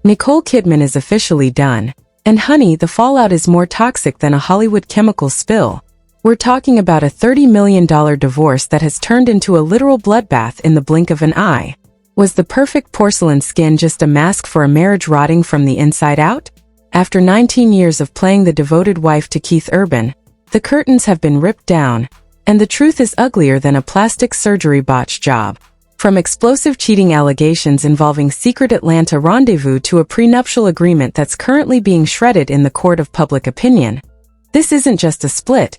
Nicole Kidman is officially done. And honey, the fallout is more toxic than a Hollywood chemical spill. We're talking about a $30 million divorce that has turned into a literal bloodbath in the blink of an eye. Was the perfect porcelain skin just a mask for a marriage rotting from the inside out? After 19 years of playing the devoted wife to Keith Urban, the curtains have been ripped down, and the truth is uglier than a plastic surgery botch job. From explosive cheating allegations involving secret Atlanta rendezvous to a prenuptial agreement that's currently being shredded in the court of public opinion. This isn't just a split.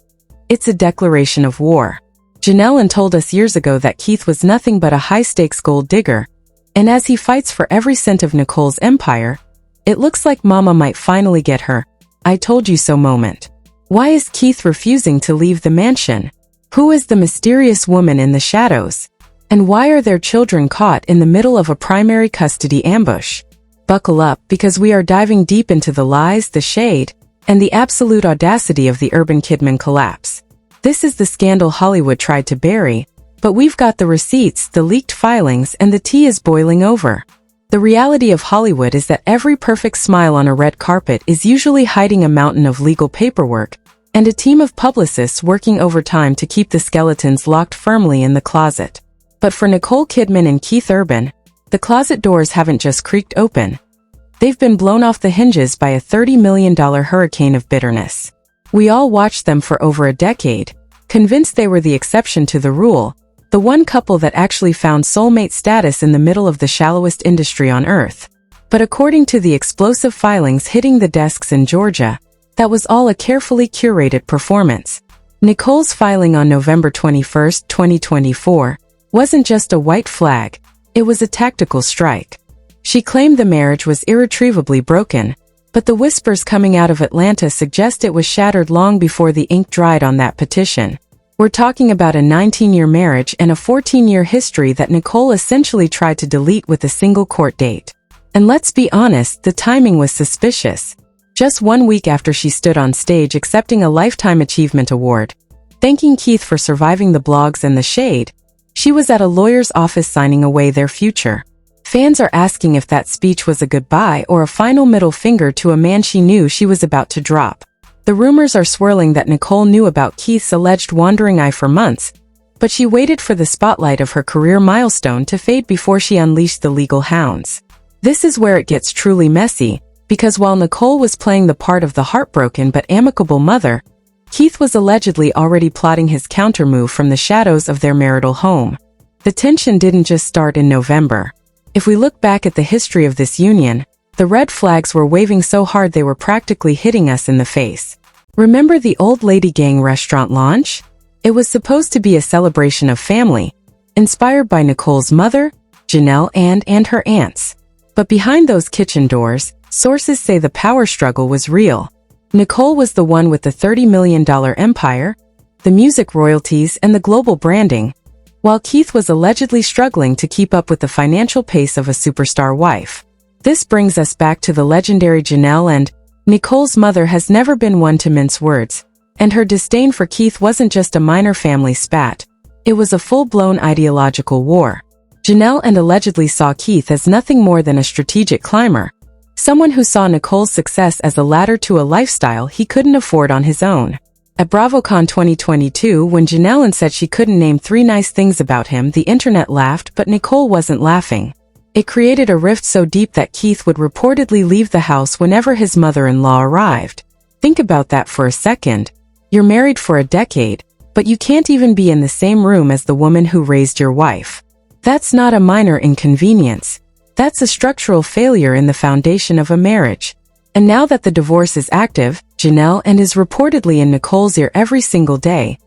It's a declaration of war. Janelle told us years ago that Keith was nothing but a high-stakes gold digger, and as he fights for every cent of Nicole's empire, it looks like Mama might finally get her "I told you so" moment. Why is Keith refusing to leave the mansion? Who is the mysterious woman in the shadows? And why are their children caught in the middle of a primary custody ambush? Buckle up, because we are diving deep into the lies, the shade, and the absolute audacity of the Urban Kidman collapse. This is the scandal Hollywood tried to bury, but we've got the receipts, the leaked filings, and the tea is boiling over. The reality of Hollywood is that every perfect smile on a red carpet is usually hiding a mountain of legal paperwork, and a team of publicists working overtime to keep the skeletons locked firmly in the closet. But for Nicole Kidman and Keith Urban, the closet doors haven't just creaked open. They've been blown off the hinges by a $30 million hurricane of bitterness. We all watched them for over a decade, convinced they were the exception to the rule, the one couple that actually found soulmate status in the middle of the shallowest industry on earth. But according to the explosive filings hitting the desks in Georgia, that was all a carefully curated performance. Nicole's filing on November 21, 2024, wasn't just a white flag, it was a tactical strike. She claimed the marriage was irretrievably broken, but the whispers coming out of Atlanta suggest it was shattered long before the ink dried on that petition. We're talking about a 19-year marriage and a 14-year history that Nicole essentially tried to delete with a single court date. And let's be honest, the timing was suspicious. Just 1 week after she stood on stage accepting a Lifetime Achievement Award, thanking Keith for surviving the blogs and the shade, she was at a lawyer's office signing away their future. Fans are asking if that speech was a goodbye or a final middle finger to a man she knew she was about to drop. The rumors are swirling that Nicole knew about Keith's alleged wandering eye for months, but she waited for the spotlight of her career milestone to fade before she unleashed the legal hounds. This is where it gets truly messy, because while Nicole was playing the part of the heartbroken but amicable mother, Keith was allegedly already plotting his countermove from the shadows of their marital home. The tension didn't just start in November. If we look back at the history of this union, the red flags were waving so hard they were practically hitting us in the face. Remember the Old Lady Gang restaurant launch? It was supposed to be a celebration of family, inspired by Nicole's mother, Janelle, and her aunts. But behind those kitchen doors, sources say the power struggle was real. Nicole was the one with the $30 million empire, the music royalties, and the global branding, while Keith was allegedly struggling to keep up with the financial pace of a superstar wife. This brings us back to the legendary Janelle, and Nicole's mother has never been one to mince words, and her disdain for Keith wasn't just a minor family spat. It was a full-blown ideological war. Janelle allegedly saw Keith as nothing more than a strategic climber, someone who saw Nicole's success as a ladder to a lifestyle he couldn't afford on his own. At BravoCon 2022, when Janelle said she couldn't name 3 nice things about him, the internet laughed, but Nicole wasn't laughing. It created a rift so deep that Keith would reportedly leave the house whenever his mother-in-law arrived. Think about that for a second. You're married for a decade, but you can't even be in the same room as the woman who raised your wife. That's not a minor inconvenience. That's a structural failure in the foundation of a marriage. And now that the divorce is active, Janelle is reportedly in Nicole's ear every single day,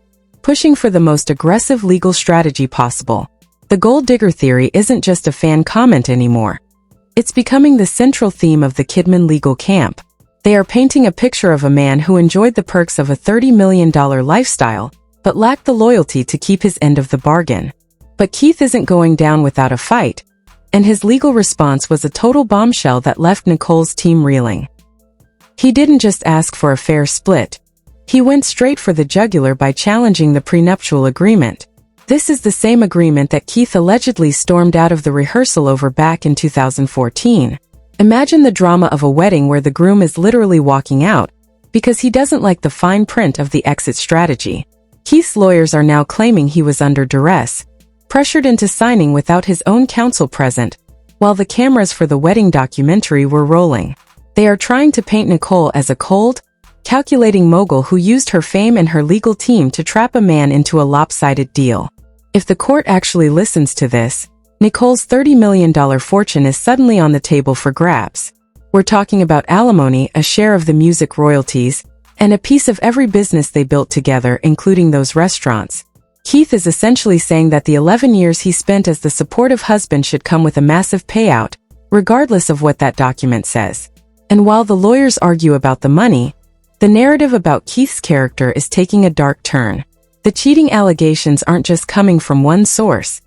pushing for the most aggressive legal strategy possible. The gold digger theory isn't just a fan comment anymore. It's becoming the central theme of the Kidman legal camp. They are painting a picture of a man who enjoyed the perks of a $30 million lifestyle, but lacked the loyalty to keep his end of the bargain. But Keith isn't going down without a fight, and his legal response was a total bombshell that left Nicole's team reeling. He didn't just ask for a fair split. He went straight for the jugular by challenging the prenuptial agreement. This is the same agreement that Keith allegedly stormed out of the rehearsal over back in 2014. Imagine the drama of a wedding where the groom is literally walking out because he doesn't like the fine print of the exit strategy. Keith's lawyers are now claiming he was under duress, pressured into signing without his own counsel present, while the cameras for the wedding documentary were rolling. They are trying to paint Nicole as a cold, calculating mogul who used her fame and her legal team to trap a man into a lopsided deal. If the court actually listens to this, Nicole's $30 million fortune is suddenly on the table for grabs. We're talking about alimony, a share of the music royalties, and a piece of every business they built together, including those restaurants. Keith is essentially saying that the 11 years he spent as the supportive husband should come with a massive payout, regardless of what that document says. And while the lawyers argue about the money, the narrative about Keith's character is taking a dark turn. The cheating allegations aren't just coming from one source.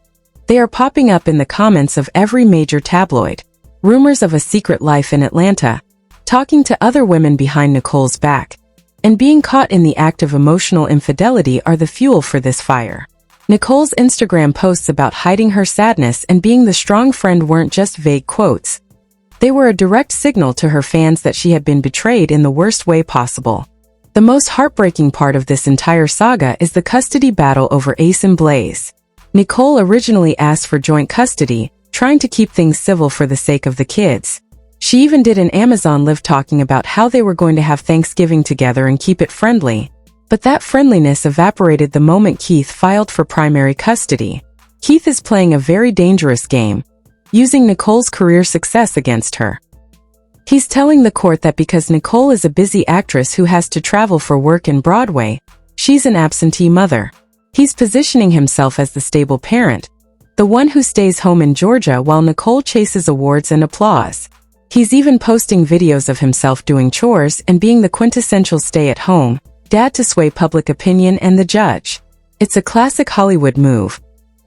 They are popping up in the comments of every major tabloid. Rumors of a secret life in Atlanta, talking to other women behind Nicole's back, and being caught in the act of emotional infidelity are the fuel for this fire. Nicole's Instagram posts about hiding her sadness and being the strong friend weren't just vague quotes. They were a direct signal to her fans that she had been betrayed in the worst way possible. The most heartbreaking part of this entire saga is the custody battle over Ace and Blaze. Nicole originally asked for joint custody, trying to keep things civil for the sake of the kids. She even did an Amazon Live talking about how they were going to have Thanksgiving together and keep it friendly. But that friendliness evaporated the moment Keith filed for primary custody. Keith is playing a very dangerous game, using Nicole's career success against her. He's telling the court that because Nicole is a busy actress who has to travel for work in Broadway, she's an absentee mother. He's positioning himself as the stable parent, the one who stays home in Georgia while Nicole chases awards and applause. He's even posting videos of himself doing chores and being the quintessential stay-at-home dad to sway public opinion and the judge. It's a classic Hollywood move.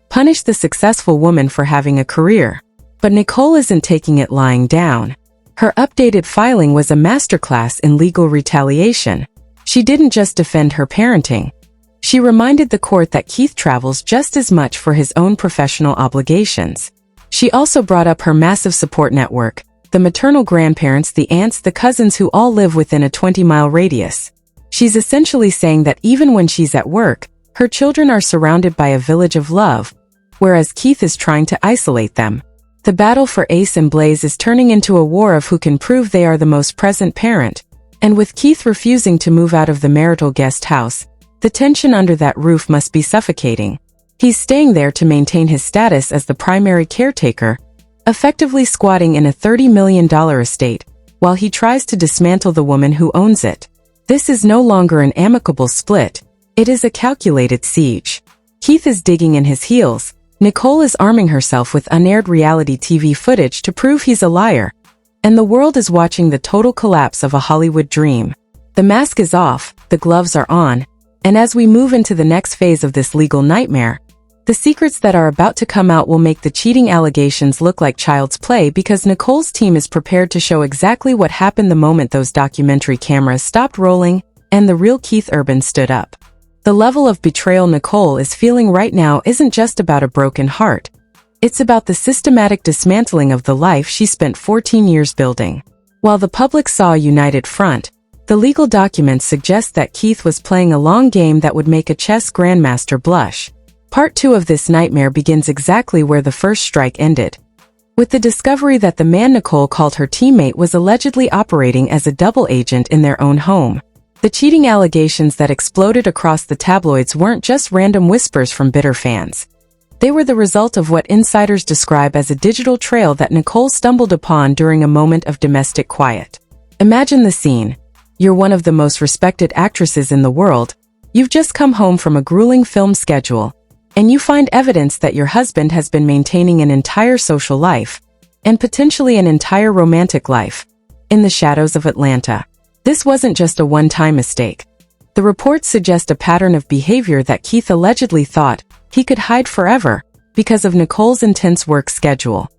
Punish the successful woman for having a career. But Nicole isn't taking it lying down. Her updated filing was a masterclass in legal retaliation. She didn't just defend her parenting. She reminded the court that Keith travels just as much for his own professional obligations. She also brought up her massive support network, the maternal grandparents, the aunts, the cousins who all live within a 20-mile radius. She's essentially saying that even when she's at work, her children are surrounded by a village of love, whereas Keith is trying to isolate them. The battle for Ace and Blaze is turning into a war of who can prove they are the most present parent, and with Keith refusing to move out of the marital guest house, the tension under that roof must be suffocating. He's staying there to maintain his status as the primary caretaker, effectively squatting in a $30 million estate, while he tries to dismantle the woman who owns it. This is no longer an amicable split, it is a calculated siege. Keith is digging in his heels. Nicole is arming herself with unaired reality TV footage to prove he's a liar, and the world is watching the total collapse of a Hollywood dream. The mask is off, the gloves are on, and as we move into the next phase of this legal nightmare, the secrets that are about to come out will make the cheating allegations look like child's play because Nicole's team is prepared to show exactly what happened the moment those documentary cameras stopped rolling and the real Keith Urban stood up. The level of betrayal Nicole is feeling right now isn't just about a broken heart. It's about the systematic dismantling of the life she spent 14 years building. While the public saw a united front, the legal documents suggest that Keith was playing a long game that would make a chess grandmaster blush. Part 2 of this nightmare begins exactly where the first strike ended, with the discovery that the man Nicole called her teammate was allegedly operating as a double agent in their own home. The cheating allegations that exploded across the tabloids weren't just random whispers from bitter fans. They were the result of what insiders describe as a digital trail that Nicole stumbled upon during a moment of domestic quiet. Imagine the scene. You're one of the most respected actresses in the world, you've just come home from a grueling film schedule, and you find evidence that your husband has been maintaining an entire social life, and potentially an entire romantic life, in the shadows of Atlanta. This wasn't just a one-time mistake. The reports suggest a pattern of behavior that Keith allegedly thought he could hide forever because of Nicole's intense work schedule.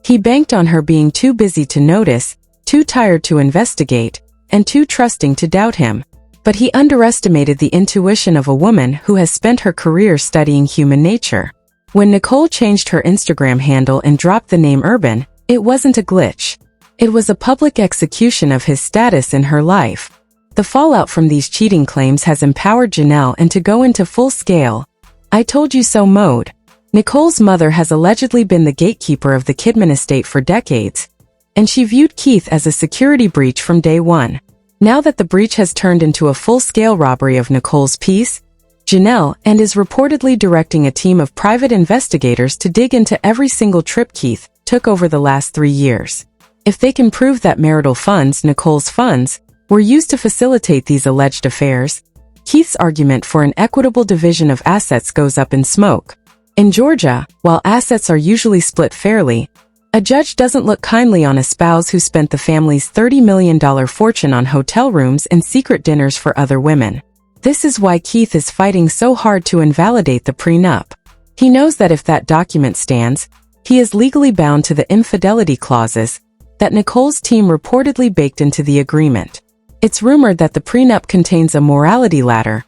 He banked on her being too busy to notice, too tired to investigate, and too trusting to doubt him. But he underestimated the intuition of a woman who has spent her career studying human nature. When Nicole changed her Instagram handle and dropped the name Urban, it wasn't a glitch. It was a public execution of his status in her life. The fallout from these cheating claims has empowered Janelle and to go into full-scale "I told you so" mode. Nicole's mother has allegedly been the gatekeeper of the Kidman estate for decades, and she viewed Keith as a security breach from day one. Now that the breach has turned into a full-scale robbery of Nicole's peace, Janelle and is reportedly directing a team of private investigators to dig into every single trip Keith took over the last 3 years. If they can prove that marital funds, Nicole's funds, were used to facilitate these alleged affairs, Keith's argument for an equitable division of assets goes up in smoke. In Georgia, while assets are usually split fairly, a judge doesn't look kindly on a spouse who spent the family's $30 million fortune on hotel rooms and secret dinners for other women. This is why Keith is fighting so hard to invalidate the prenup. He knows that if that document stands, he is legally bound to the infidelity clauses that Nicole's team reportedly baked into the agreement. It's rumored that the prenup contains a morality ladder,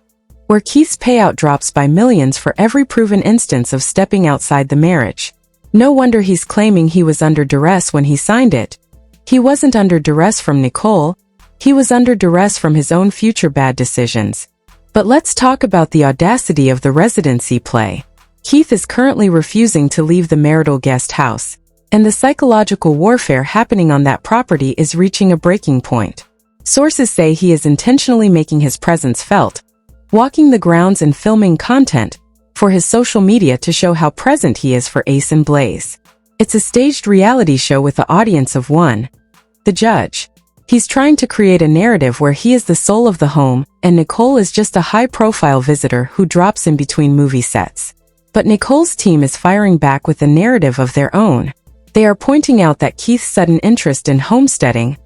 where Keith's payout drops by millions for every proven instance of stepping outside the marriage. No wonder he's claiming he was under duress when he signed it. He wasn't under duress from Nicole, he was under duress from his own future bad decisions. But let's talk about the audacity of the residency play. Keith is currently refusing to leave the marital guest house, and the psychological warfare happening on that property is reaching a breaking point. Sources say he is intentionally making his presence felt, walking the grounds and filming content for his social media to show how present he is for Ace and Blaze. It's a staged reality show with an audience of one, the judge. He's trying to create a narrative where he is the soul of the home, and Nicole is just a high-profile visitor who drops in between movie sets. But Nicole's team is firing back with a narrative of their own. They are pointing out that Keith's sudden interest in homesteading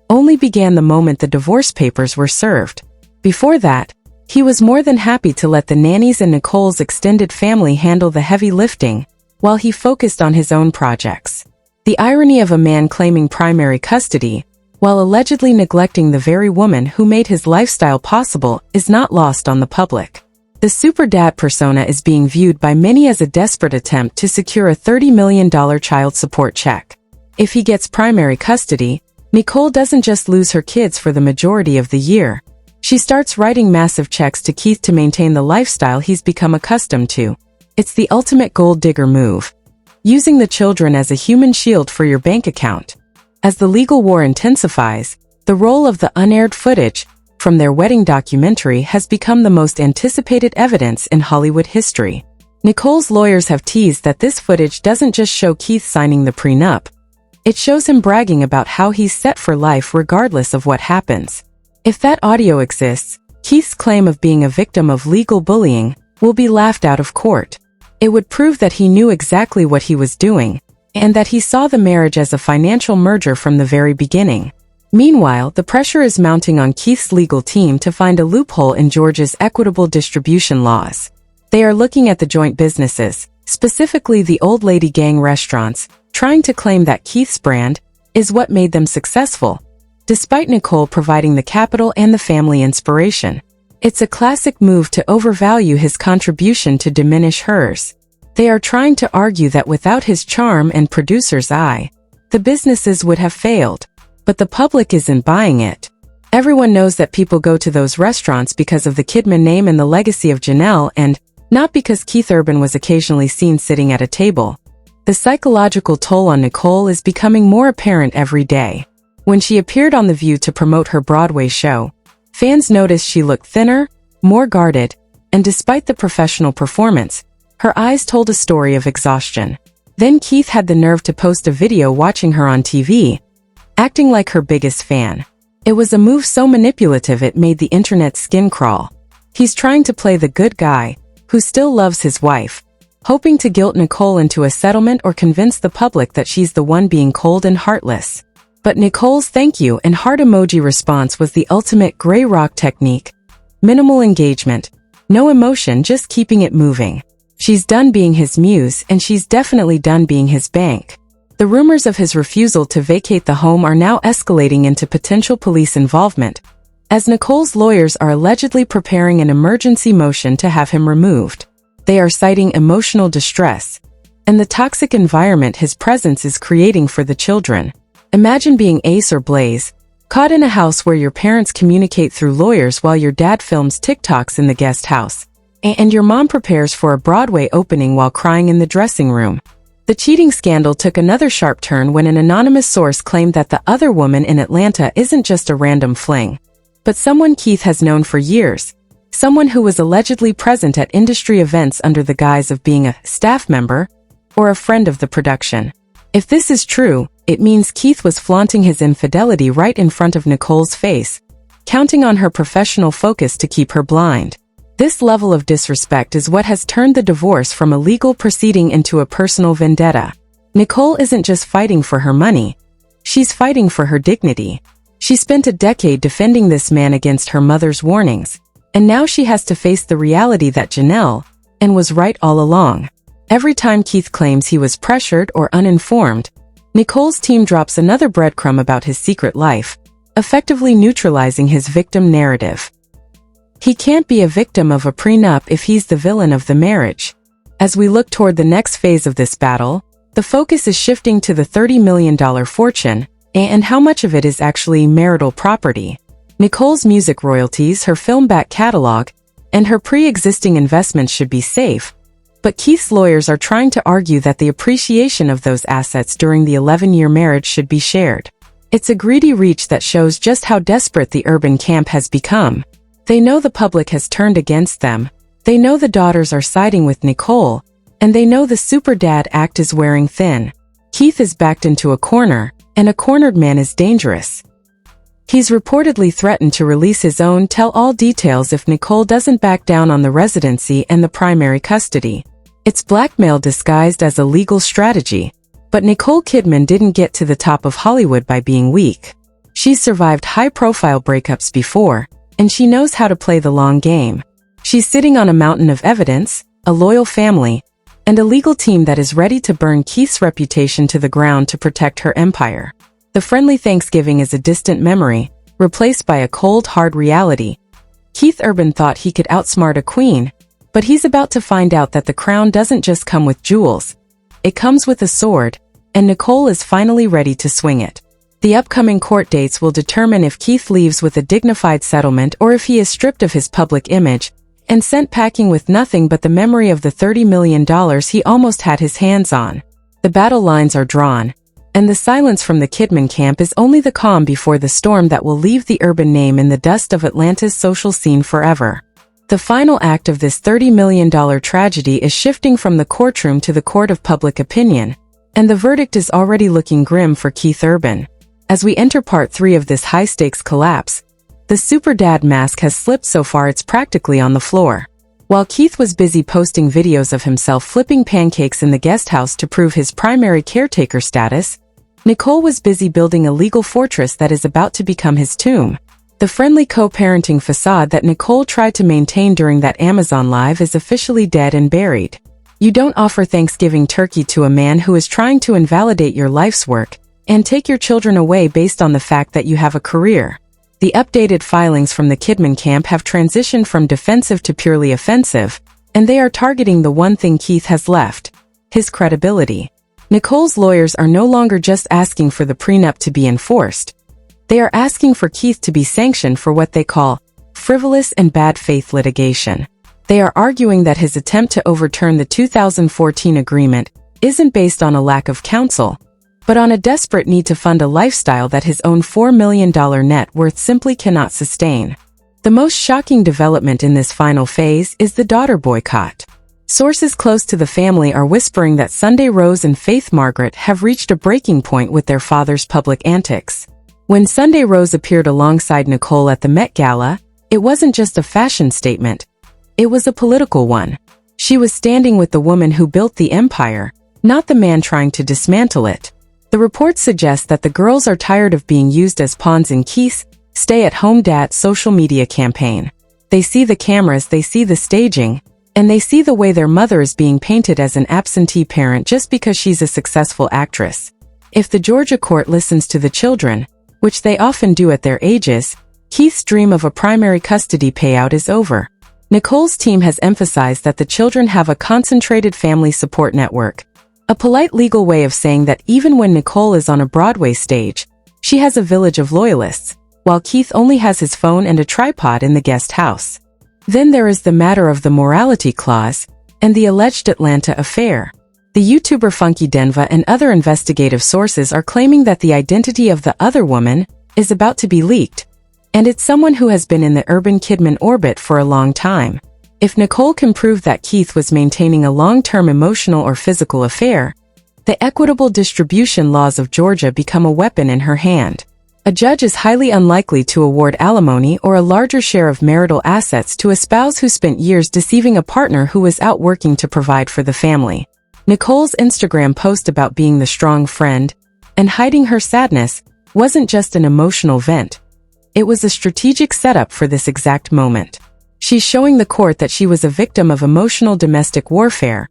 only began the moment the divorce papers were served. Before that, he was more than happy to let the nannies and Nicole's extended family handle the heavy lifting, while he focused on his own projects. The irony of a man claiming primary custody, while allegedly neglecting the very woman who made his lifestyle possible, is not lost on the public. The super dad persona is being viewed by many as a desperate attempt to secure a $30 million child support check. If he gets primary custody, Nicole doesn't just lose her kids for the majority of the year. She starts writing massive checks to Keith to maintain the lifestyle he's become accustomed to. It's the ultimate gold digger move, using the children as a human shield for your bank account. As the legal war intensifies, the role of the unaired footage from their wedding documentary has become the most anticipated evidence in Hollywood history. Nicole's lawyers have teased that this footage doesn't just show Keith signing the prenup, it shows him bragging about how he's set for life regardless of what happens. If that audio exists, Keith's claim of being a victim of legal bullying will be laughed out of court. It would prove that he knew exactly what he was doing, and that he saw the marriage as a financial merger from the very beginning. Meanwhile, the pressure is mounting on Keith's legal team to find a loophole in Georgia's equitable distribution laws. They are looking at the joint businesses, specifically the Old Lady Gang restaurants, trying to claim that Keith's brand is what made them successful, despite Nicole providing the capital and the family inspiration. It's a classic move to overvalue his contribution to diminish hers. They are trying to argue that without his charm and producer's eye, the businesses would have failed. But the public isn't buying it. Everyone knows that people go to those restaurants because of the Kidman name and the legacy of Janelle, and not because Keith Urban was occasionally seen sitting at a table. The psychological toll on Nicole is becoming more apparent every day. When she appeared on The View to promote her Broadway show, fans noticed she looked thinner, more guarded, and despite the professional performance, her eyes told a story of exhaustion. Then Keith had the nerve to post a video watching her on TV, acting like her biggest fan. It was a move so manipulative it made the internet's skin crawl. He's trying to play the good guy, who still loves his wife, hoping to guilt Nicole into a settlement or convince the public that she's the one being cold and heartless. But Nicole's thank you and heart emoji response was the ultimate gray rock technique. Minimal engagement, no emotion, just keeping it moving. She's done being his muse, and she's definitely done being his bank. The rumors of his refusal to vacate the home are now escalating into potential police involvement, as Nicole's lawyers are allegedly preparing an emergency motion to have him removed. They are citing emotional distress and the toxic environment his presence is creating for the children. Imagine being Ace or Blaze, caught in a house where your parents communicate through lawyers while your dad films TikToks in the guest house, and your mom prepares for a Broadway opening while crying in the dressing room. The cheating scandal took another sharp turn when an anonymous source claimed that the other woman in Atlanta isn't just a random fling, but someone Keith has known for years, someone who was allegedly present at industry events under the guise of being a staff member or a friend of the production. If this is true, it means Keith was flaunting his infidelity right in front of Nicole's face, counting on her professional focus to keep her blind. This level of disrespect is what has turned the divorce from a legal proceeding into a personal vendetta. Nicole isn't just fighting for her money, she's fighting for her dignity. She spent a decade defending this man against her mother's warnings, and now she has to face the reality that Janelle was right all along. Every time Keith claims he was pressured or uninformed, Nicole's team drops another breadcrumb about his secret life, effectively neutralizing his victim narrative. He can't be a victim of a prenup if he's the villain of the marriage. As we look toward the next phase of this battle, the focus is shifting to the $30 million fortune, and how much of it is actually marital property. Nicole's music royalties, her film back catalog, and her pre-existing investments should be safe, but Keith's lawyers are trying to argue that the appreciation of those assets during the 11-year marriage should be shared. It's a greedy reach that shows just how desperate the urban camp has become. They know the public has turned against them, they know the daughters are siding with Nicole, and they know the super dad act is wearing thin. Keith is backed into a corner, and a cornered man is dangerous. He's reportedly threatened to release his own tell-all details if Nicole doesn't back down on the residency and the primary custody. It's blackmail disguised as a legal strategy. But Nicole Kidman didn't get to the top of Hollywood by being weak. She's survived high-profile breakups before, and she knows how to play the long game. She's sitting on a mountain of evidence, a loyal family, and a legal team that is ready to burn Keith's reputation to the ground to protect her empire. The friendly Thanksgiving is a distant memory, replaced by a cold, hard reality. Keith Urban thought he could outsmart a queen, but he's about to find out that the crown doesn't just come with jewels. It comes with a sword, and Nicole is finally ready to swing it. The upcoming court dates will determine if Keith leaves with a dignified settlement or if he is stripped of his public image and sent packing with nothing but the memory of the $30 million he almost had his hands on. The battle lines are drawn, and the silence from the Kidman camp is only the calm before the storm that will leave the urban name in the dust of Atlanta's social scene forever. The final act of this $30 million tragedy is shifting from the courtroom to the court of public opinion, and the verdict is already looking grim for Keith Urban. As we enter part 3 of this high-stakes collapse, the super dad mask has slipped so far it's practically on the floor. While Keith was busy posting videos of himself flipping pancakes in the guest house to prove his primary caretaker status, Nicole was busy building a legal fortress that is about to become his tomb. The friendly co-parenting facade that Nicole tried to maintain during that Amazon Live is officially dead and buried. You don't offer Thanksgiving turkey to a man who is trying to invalidate your life's work and take your children away based on the fact that you have a career. The updated filings from the Kidman camp have transitioned from defensive to purely offensive, and they are targeting the one thing Keith has left: his credibility. Nicole's lawyers are no longer just asking for the prenup to be enforced. They are asking for Keith to be sanctioned for what they call frivolous and bad faith litigation. They are arguing that his attempt to overturn the 2014 agreement isn't based on a lack of counsel, but on a desperate need to fund a lifestyle that his own $4 million net worth simply cannot sustain. The most shocking development in this final phase is the daughter boycott. Sources close to the family are whispering that Sunday Rose and Faith Margaret have reached a breaking point with their father's public antics. When Sunday Rose appeared alongside Nicole at the Met Gala, it wasn't just a fashion statement. It was a political one. She was standing with the woman who built the empire, not the man trying to dismantle it. The reports suggest that the girls are tired of being used as pawns in Keith's stay-at-home dad social media campaign. They see the cameras, they see the staging, and they see the way their mother is being painted as an absentee parent just because she's a successful actress. If the Georgia court listens to the children, which they often do at their ages, Keith's dream of a primary custody payout is over. Nicole's team has emphasized that the children have a concentrated family support network, A polite legal way of saying that even when Nicole is on a Broadway stage, she has a village of loyalists, while Keith only has his phone and a tripod in the guest house. Then there is the matter of the morality clause and the alleged Atlanta affair. The YouTuber Funky Denva and other investigative sources are claiming that the identity of the other woman is about to be leaked, and it's someone who has been in the Urban Kidman orbit for a long time. If Nicole can prove that Keith was maintaining a long-term emotional or physical affair, the equitable distribution laws of Georgia become a weapon in her hand. A judge is highly unlikely to award alimony or a larger share of marital assets to a spouse who spent years deceiving a partner who was out working to provide for the family. Nicole's Instagram post about being the strong friend and hiding her sadness wasn't just an emotional vent. It was a strategic setup for this exact moment. She's showing the court that she was a victim of emotional domestic warfare,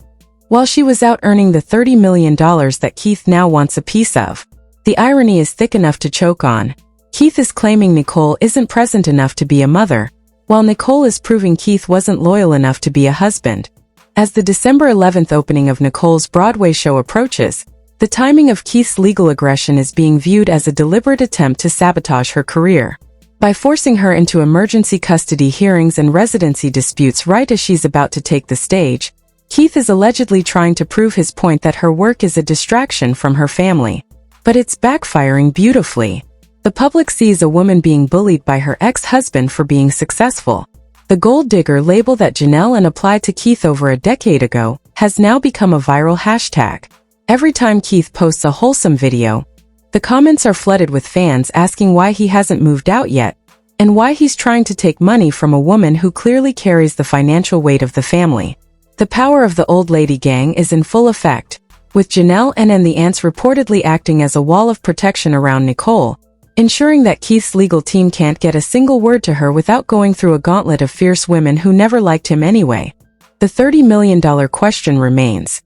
while she was out earning the $30 million that Keith now wants a piece of. The irony is thick enough to choke on. Keith is claiming Nicole isn't present enough to be a mother, while Nicole is proving Keith wasn't loyal enough to be a husband. As the December 11th opening of Nicole's Broadway show approaches, the timing of Keith's legal aggression is being viewed as a deliberate attempt to sabotage her career. By forcing her into emergency custody hearings and residency disputes right as she's about to take the stage, Keith is allegedly trying to prove his point that her work is a distraction from her family. But it's backfiring beautifully. The public sees a woman being bullied by her ex-husband for being successful. The gold digger label that Janelle and applied to Keith over a decade ago has now become a viral hashtag. Every time Keith posts a wholesome video, the comments are flooded with fans asking why he hasn't moved out yet, and why he's trying to take money from a woman who clearly carries the financial weight of the family. The power of the old lady gang is in full effect, with Janelle and the aunts reportedly acting as a wall of protection around Nicole, ensuring that Keith's legal team can't get a single word to her without going through a gauntlet of fierce women who never liked him anyway. The $30 million question remains.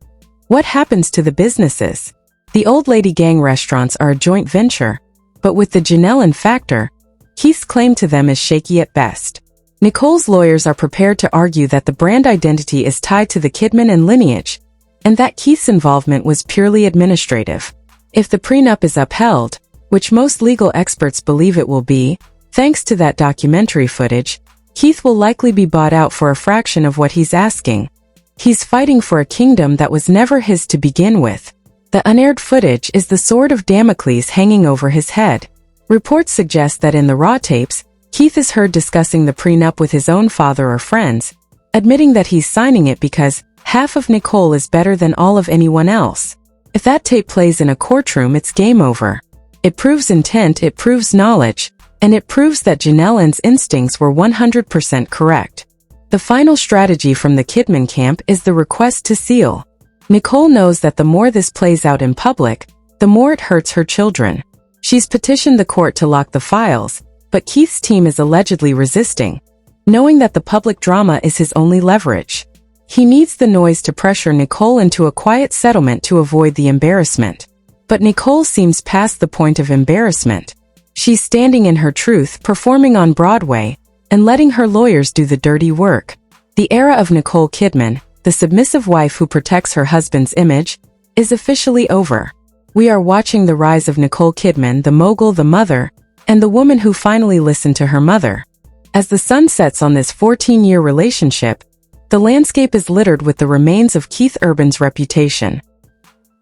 What happens to the businesses? The old lady gang restaurants are a joint venture, but with the Janelle factor, Keith's claim to them is shaky at best. Nicole's lawyers are prepared to argue that the brand identity is tied to the Kidman and lineage, and that Keith's involvement was purely administrative. If the prenup is upheld, which most legal experts believe it will be, thanks to that documentary footage, Keith will likely be bought out for a fraction of what he's asking. He's fighting for a kingdom that was never his to begin with. The unaired footage is the sword of Damocles hanging over his head. Reports suggest that in the raw tapes, Keith is heard discussing the prenup with his own father or friends, admitting that he's signing it because half of Nicole is better than all of anyone else. If that tape plays in a courtroom, it's game over. It proves intent, it proves knowledge, and it proves that Janelle's instincts were 100% correct. The final strategy from the Kidman camp is the request to seal. Nicole knows that the more this plays out in public, the more it hurts her children. She's petitioned the court to lock the files, but Keith's team is allegedly resisting, knowing that the public drama is his only leverage. He needs the noise to pressure Nicole into a quiet settlement to avoid the embarrassment. But Nicole seems past the point of embarrassment. She's standing in her truth, performing on Broadway, and letting her lawyers do the dirty work. The era of Nicole Kidman, the submissive wife who protects her husband's image, is officially over. We are watching the rise of Nicole Kidman, the mogul, the mother, and the woman who finally listened to her mother. As the sun sets on this 14-year relationship, the landscape is littered with the remains of Keith Urban's reputation.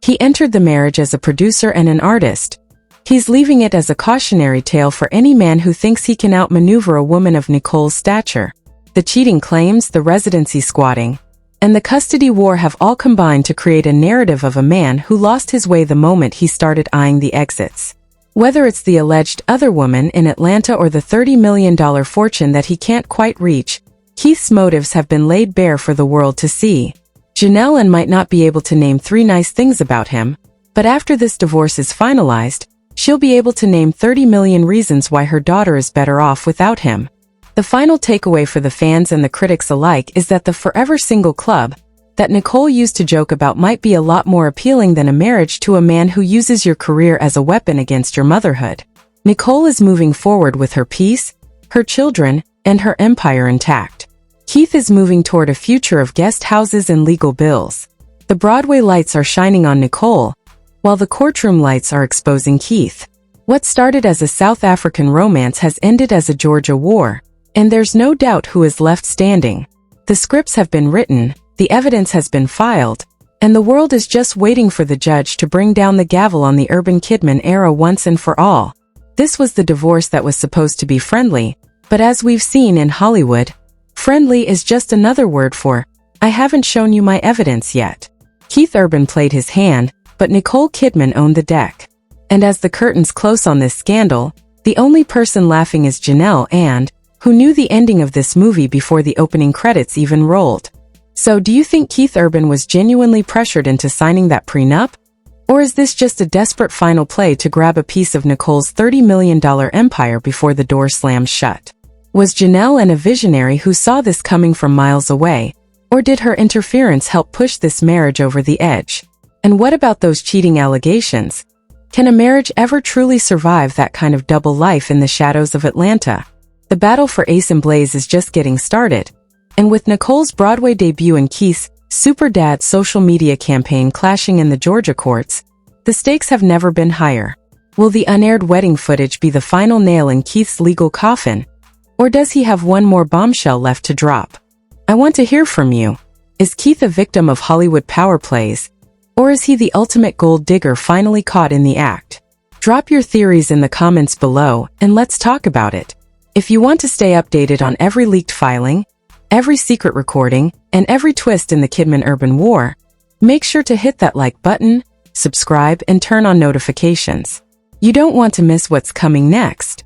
He entered the marriage as a producer and an artist. He's leaving it as a cautionary tale for any man who thinks he can outmaneuver a woman of Nicole's stature. The cheating claims, the residency squatting, and the custody war have all combined to create a narrative of a man who lost his way the moment he started eyeing the exits. Whether it's the alleged other woman in Atlanta or the $30 million fortune that he can't quite reach, Keith's motives have been laid bare for the world to see. Janelle might not be able to name 3 nice things about him, but after this divorce is finalized, she'll be able to name 30 million reasons why her daughter is better off without him. The final takeaway for the fans and the critics alike is that the forever single club that Nicole used to joke about might be a lot more appealing than a marriage to a man who uses your career as a weapon against your motherhood. Nicole is moving forward with her peace, her children, and her empire intact. Keith is moving toward a future of guest houses and legal bills. The Broadway lights are shining on Nicole, while the courtroom lights are exposing Keith. What started as a South African romance has ended as a Georgia war, and there's no doubt who is left standing. The scripts have been written, the evidence has been filed, and the world is just waiting for the judge to bring down the gavel on the Urban Kidman era once and for all. This was the divorce that was supposed to be friendly, but as we've seen in Hollywood, friendly is just another word for, I haven't shown you my evidence yet. Keith Urban played his hand, but Nicole Kidman owned the deck. And as the curtains close on this scandal, the only person laughing is Janelle and, who knew the ending of this movie before the opening credits even rolled. So do you think Keith Urban was genuinely pressured into signing that prenup? Or is this just a desperate final play to grab a piece of Nicole's $30 million empire before the door slams shut? Was Janelle a visionary who saw this coming from miles away? Or did her interference help push this marriage over the edge? And what about those cheating allegations? Can a marriage ever truly survive that kind of double life in the shadows of Atlanta? The battle for Ace and Blaze is just getting started. And with Nicole's Broadway debut and Keith's Super Dad social media campaign clashing in the Georgia courts, the stakes have never been higher. Will the unaired wedding footage be the final nail in Keith's legal coffin? Or does he have one more bombshell left to drop? I want to hear from you. Is Keith a victim of Hollywood power plays? Or is he the ultimate gold digger finally caught in the act? Drop your theories in the comments below, and let's talk about it. If you want to stay updated on every leaked filing, every secret recording, and every twist in the Kidman-Urban war, make sure to hit that like button, subscribe, and turn on notifications. You don't want to miss what's coming next.